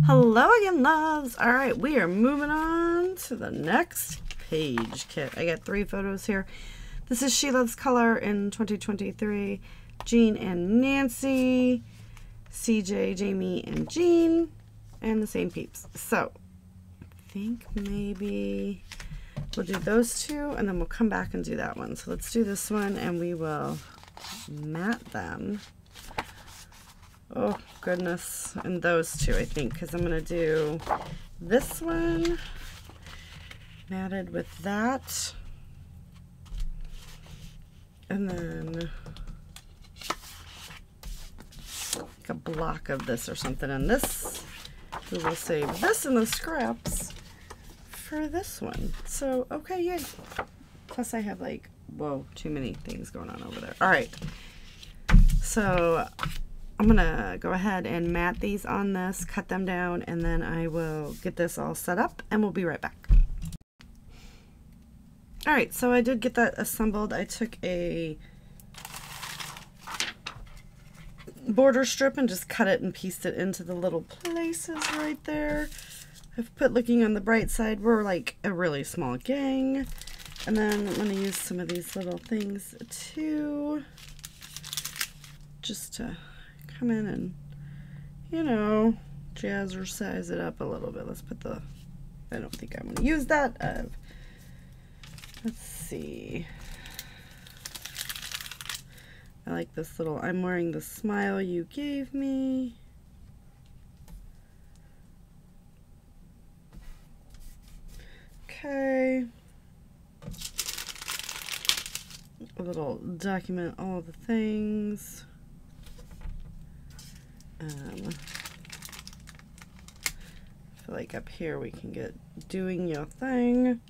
Hello again, loves. All right, we are moving on to the next page kit. I got 3 photos here. This is She Loves Color in 2023. Jean and Nancy, CJ, Jamie, and Jean, and the same peeps. So I think maybe we'll do those 2, and then we'll come back and do that one. So let's do this one, and we will matte them. Oh, goodness. And those 2, I think, because I'm going to do this one matted with that. And then like a block of this or something. And this, we will save this in the scraps for this one. So, okay, yay. Plus I have like, whoa, too many things going on over there. All right. So I'm gonna go ahead and mat these on this, cut them down, and then I will get this all set up and we'll be right back. All right, so I did get that assembled. I took a border strip and just cut it and pieced it into the little places right there. I've put Looking on the Bright Side. We're like a really small gang. And then I'm gonna use some of these little things too, just to come in and, you know, jazzercise it up a little bit. Let's put the, I don't think I'm going to use that. Let's see. I like this little, I'm wearing the smile you gave me. Okay. A little document all the things. I feel like up here we can get doing your thing.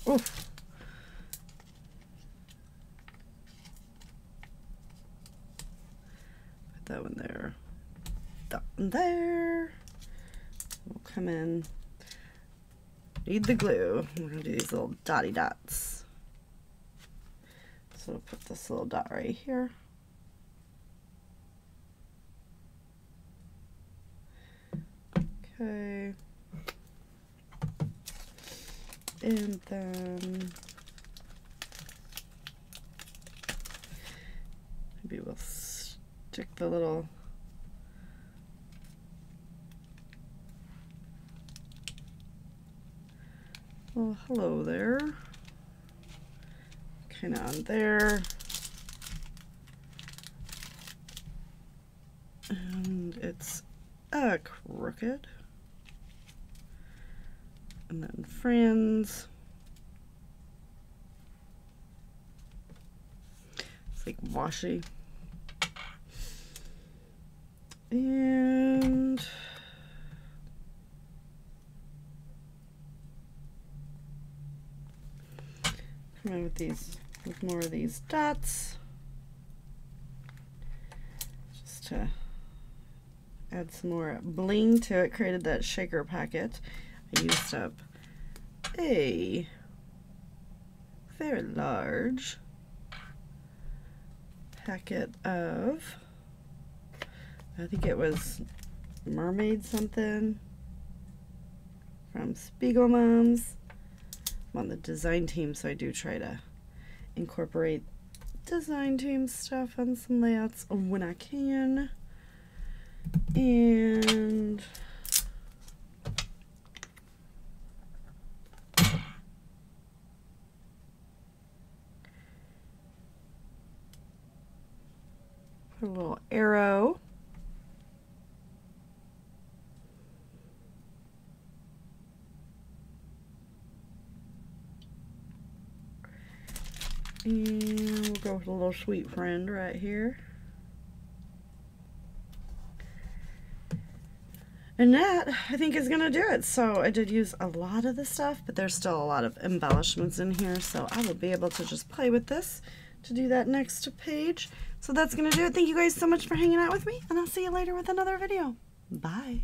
Oof. Put that one there. That one there. We'll come in. Need the glue. We're going to do these little dotty dots. So we'll put this little dot right here. Okay. And then maybe we'll stick the little hello there. Kind of on there, and it's crooked, and then friends. It's like washy, and come in with these. With more of these dots, just to add some more bling to it. Created that shaker packet. I used up a very large packet of, I think it was Mermaid something from Spiegel Moms. I'm on the design team, so I do try to incorporate design team stuff on some layouts when I can. And put a little arrow. And we'll go with a little sweet friend right here. And that, I think, is going to do it. So I did use a lot of the stuff, but there's still a lot of embellishments in here. So I will be able to just play with this to do that next page. So that's going to do it. Thank you guys so much for hanging out with me, and I'll see you later with another video. Bye.